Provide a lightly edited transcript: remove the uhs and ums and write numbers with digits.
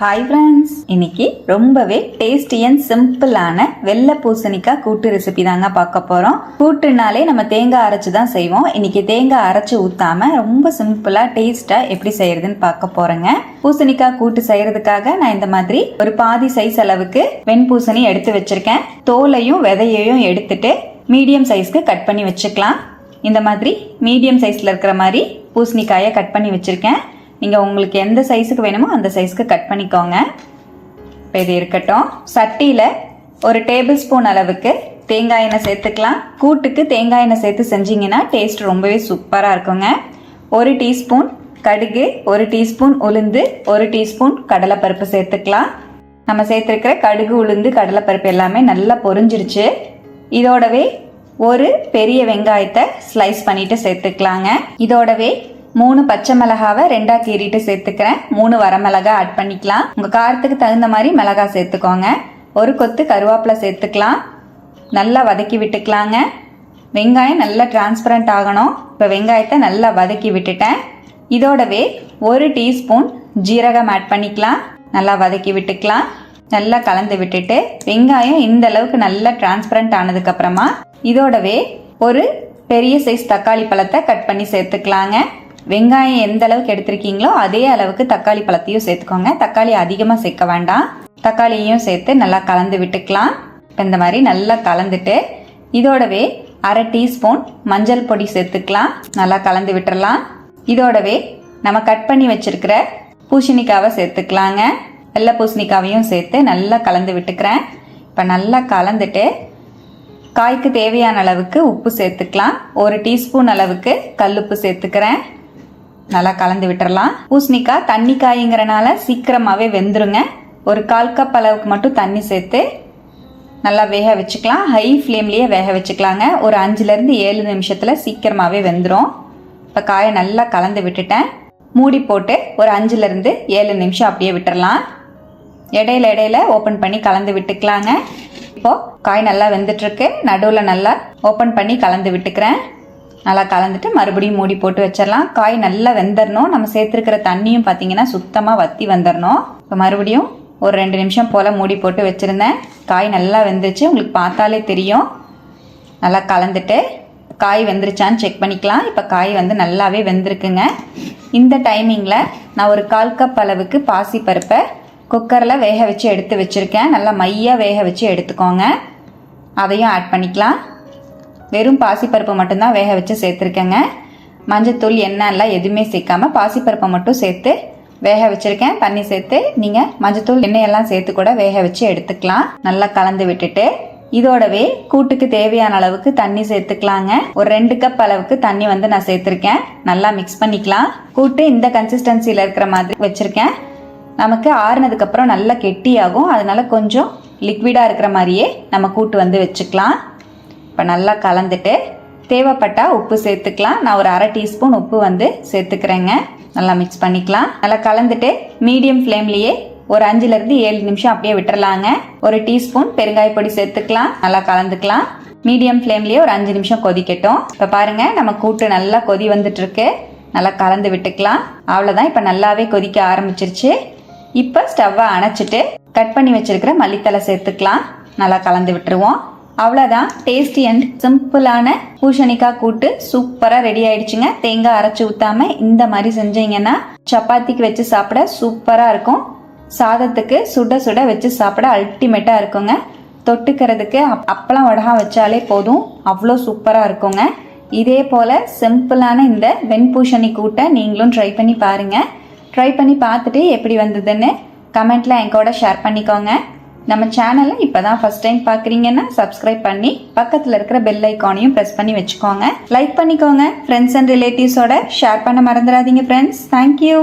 Hi friends, இன்னைக்கு ரொம்பவே tasty and சிம்பிளான வெள்ளை பூசணிக்காய் கூட்டு ரெசிபி தாங்க பார்க்க போறோம். கூட்டுனாலே நம்ம தேங்காய் அரைச்சு தான் செய்வோம். இன்னைக்கு தேங்காய் அரைச்சு ஊத்தாம ரொம்ப சிம்பிளா டேஸ்டா எப்படி செய்யறதுன்னு பார்க்க போறேங்க. பூசணிக்காய் கூட்டு செய்யறதுக்காக நான் இந்த மாதிரி ஒரு பாதி சைஸ் அளவுக்கு வெண்பூசணி எடுத்து வச்சிருக்கேன். தோலையும் விதையையும் எடுத்துட்டு மீடியம் சைஸ்க்கு கட் பண்ணி வச்சுக்கலாம். இந்த மாதிரி மீடியம் சைஸ்ல இருக்கிற மாதிரி பூசணிக்காயை கட் பண்ணி வச்சிருக்கேன். நீங்கள் உங்களுக்கு எந்த சைஸுக்கு வேணுமோ அந்த சைஸ்க்கு கட் பண்ணிக்கோங்க. இப்போ இது இருக்கட்டும். சட்டியில் ஒரு டேபிள் ஸ்பூன் அளவுக்கு தேங்காய் எண்ணெய் சேர்த்துக்கலாம். கூட்டுக்கு தேங்காய் எண்ணெய் சேர்த்து செஞ்சிங்கன்னா டேஸ்ட் ரொம்பவே சூப்பராக இருக்குங்க. 1 டீஸ்பூன் கடுகு, 1 டீஸ்பூன் உளுந்து, 1 டீஸ்பூன் கடலைப்பருப்பு சேர்த்துக்கலாம். நம்ம சேர்த்துருக்கிற கடுகு, உளுந்து, கடலைப்பருப்பு எல்லாமே நல்லா பொரிஞ்சிருச்சு. இதோடவே ஒரு பெரிய வெங்காயத்தை ஸ்லைஸ் பண்ணிட்டு சேர்த்துக்கலாங்க. இதோடவே 3 பச்சை மிளகாவை 2ஆ கீறிட்டு சேர்த்துக்கிறேன். 3 வரமிளகா ஆட் பண்ணிக்கலாம். உங்கள் காரத்துக்கு தகுந்த மாதிரி மிளகா சேர்த்துக்கோங்க. ஒரு கொத்து கருவேப்பிலை சேர்த்துக்கலாம். நல்லா வதக்கி விட்டுக்கலாங்க. வெங்காயம் நல்லா டிரான்ஸ்பரண்ட் ஆகணும். இப்போ வெங்காயத்தை நல்லா வதக்கி விட்டுட்டேன். இதோடவே 1 டீஸ்பூன் ஜீரகம் ஆட் பண்ணிக்கலாம். நல்லா வதக்கி விட்டுக்கலாம். நல்லா கலந்து விட்டுட்டு வெங்காயம் இந்த அளவுக்கு நல்லா டிரான்ஸ்பரண்ட் ஆனதுக்கப்புறமா இதோடவே ஒரு பெரிய சைஸ் தக்காளி பழத்தை கட் பண்ணி சேர்த்துக்கலாங்க. வெங்காயம் எந்த அளவுக்கு எடுத்திருக்கீங்களோ அதே அளவுக்கு தக்காளி பழத்தையும் சேர்த்துக்கோங்க. தக்காளி அதிகமாக சேர்க்க வேண்டாம். தக்காளியையும் சேர்த்து நல்லா கலந்து விட்டுக்கலாம். இந்த மாதிரி நல்லா கலந்துட்டு இதோடவே 1/2 டீஸ்பூன் மஞ்சள் பொடி சேர்த்துக்கலாம். நல்லா கலந்து விட்டுறலாம். இதோடவே நம்ம கட் பண்ணி வச்சிருக்கிற பூசணிக்காவை சேர்த்துக்கலாங்க. வெள்ளை பூசணிக்காவையும் சேர்த்து நல்லா கலந்து விட்டுக்கிறேன். இப்போ நல்லா கலந்துட்டு காய்க்கு தேவையான அளவுக்கு உப்பு சேர்த்துக்கலாம். 1 டீஸ்பூன் அளவுக்கு கல்லுப்பு சேர்த்துக்கிறேன். நல்லா கலந்து விட்டுறலாம். பூசணிக்காய் தண்ணி காய்ங்கிறனால சீக்கிரமாகவே வெந்துருங்க. ஒரு 1/4 கப் அளவுக்கு மட்டும் தண்ணி சேர்த்து நல்லா வேக வச்சுக்கலாம். ஹை ஃப்ளேம்லேயே வேக வச்சுக்கலாங்க. ஒரு 5லேருந்து 7 நிமிஷத்தில் சீக்கிரமாகவே வெந்துடும். இப்போ காயை நல்லா கலந்து விட்டுட்டேன். மூடி போட்டு ஒரு 5லேருந்து 7 நிமிஷம் அப்படியே விட்டுறலாம். இடையில ஓப்பன் பண்ணி கலந்து விட்டுக்கலாங்க. இப்போது காய் நல்லா வெந்துட்டுருக்கு. நடுவில் நல்லா ஓப்பன் பண்ணி கலந்து விட்டுக்கிறேன். நல்லா கலந்துட்டு மறுபடியும் மூடி போட்டு வச்சிடலாம். காய் நல்லா வெந்துடணும். நம்ம சேர்த்துருக்கிற தண்ணியும் பார்த்தீங்கன்னா சுத்தமாக வற்றி வந்துடணும். இப்போ மறுபடியும் ஒரு 2 நிமிஷம் போல் மூடி போட்டு வச்சுருந்தேன். காய் நல்லா வெந்துருச்சு. உங்களுக்கு பார்த்தாலே தெரியும். நல்லா கலந்துட்டு காய் வெந்துருச்சான்னு செக் பண்ணிக்கலாம். இப்போ காய் வந்து நல்லாவே வெந்திருக்குங்க. இந்த டைமிங்கில் நான் ஒரு 1/4 கப் அளவுக்கு பாசிப்பருப்பை குக்கரில் வேக வச்சு எடுத்து வச்சுருக்கேன். நல்லா மையாக வேக வச்சு எடுத்துக்கோங்க. அதையும் ஆட் பண்ணிக்கலாம். வெறும் பாசிப்பருப்பை மட்டும்தான் வேக வச்சு சேர்த்துருக்கேங்க. மஞ்சத்தூள், எண்ணெய் எல்லாம் எதுவுமே சேர்க்காமல் பாசிப்பருப்பை மட்டும் சேர்த்து வேக வச்சுருக்கேன். தண்ணி சேர்த்து நீங்கள் மஞ்சத்தூள், எண்ணெய் எல்லாம் சேர்த்து கூட வேக வச்சு எடுத்துக்கலாம். நல்லா கலந்து விட்டுட்டு இதோடவே கூட்டுக்கு தேவையான அளவுக்கு தண்ணி சேர்த்துக்கலாங்க. ஒரு 2 கப் அளவுக்கு தண்ணி வந்து நான் சேர்த்துருக்கேன். நல்லா மிக்ஸ் பண்ணிக்கலாம். கூட்டு இந்த கன்சிஸ்டன்சியில் இருக்கிற மாதிரி வச்சுருக்கேன். நமக்கு ஆறுனதுக்கப்புறம் நல்லா கெட்டியாகும். அதனால கொஞ்சம் லிக்விடாக இருக்கிற மாதிரியே நம்ம கூட்டு வந்து வச்சுக்கலாம். இப்போ நல்லா கலந்துட்டு தேவைப்பட்டா உப்பு சேர்த்துக்கலாம். நான் ஒரு 1/2 டீஸ்பூன் உப்பு வந்து சேர்த்துக்கிறேங்க. நல்லா மிக்ஸ் பண்ணிக்கலாம். நல்லா கலந்துட்டு மீடியம் ஃப்ளேம்லேயே ஒரு 5லேருந்து 7 நிமிஷம் அப்படியே விட்டுறலாங்க. 1 டீஸ்பூன் பெருங்காய பொடி சேர்த்துக்கலாம். நல்லா கலந்துக்கலாம். மீடியம் ஃப்ளேம்லேயே ஒரு 5 நிமிஷம் கொதிக்கட்டும். இப்போ பாருங்கள், நம்ம கூட்டு நல்லா கொதி வந்துட்டு இருக்கு. நல்லா கலந்து விட்டுக்கலாம். அவ்வளோதான். இப்போ நல்லாவே கொதிக்க ஆரம்பிச்சிருச்சு. இப்போ ஸ்டவ்வை அணைச்சிட்டு கட் பண்ணி வச்சிருக்கிற மல்லித்தலை சேர்த்துக்கலாம். நல்லா கலந்து விட்டுருவோம். அவ்வளோதான். டேஸ்டி அண்ட் சிம்பிளான பூசணிக்காய் கூட்டு சூப்பராக ரெடி ஆயிடுச்சுங்க. தேங்காய் அரைச்சி ஊற்றாம இந்த மாதிரி செஞ்சீங்கன்னா சப்பாத்திக்கு வச்சு சாப்பிட சூப்பராக இருக்கும். சாதத்துக்கு சுட சுட வச்சு சாப்பிட அல்டிமேட்டாக இருக்குங்க. தொட்டுக்கிறதுக்கு அப்பளம் வடகம் வச்சாலே போதும், அவ்வளோ சூப்பராக இருக்குங்க. இதே போல் சிம்பிளான இந்த வெண்பூசணி கூட்டை நீங்களும் ட்ரை பண்ணி பாருங்கள். ட்ரை பண்ணி பார்த்துட்டு எப்படி வந்ததுன்னு கமெண்ட்டில் என் கூட ஷேர் பண்ணிக்கோங்க. நம்ம சேனலை இப்போ தான் ஃபஸ்ட் டைம் பார்க்குறீங்கன்னா சப்ஸ்கிரைப் பண்ணி பக்கத்தில் இருக்கிற பெல் ஐக்கானையும் ப்ரெஸ் பண்ணி வச்சுக்கோங்க. லைக் பண்ணிக்கோங்க. ஃப்ரெண்ட்ஸ் அண்ட் ரிலேட்டிவ்ஸோட ஷேர் பண்ண மறந்துடாதீங்க ஃப்ரெண்ட்ஸ். தேங்க்யூ.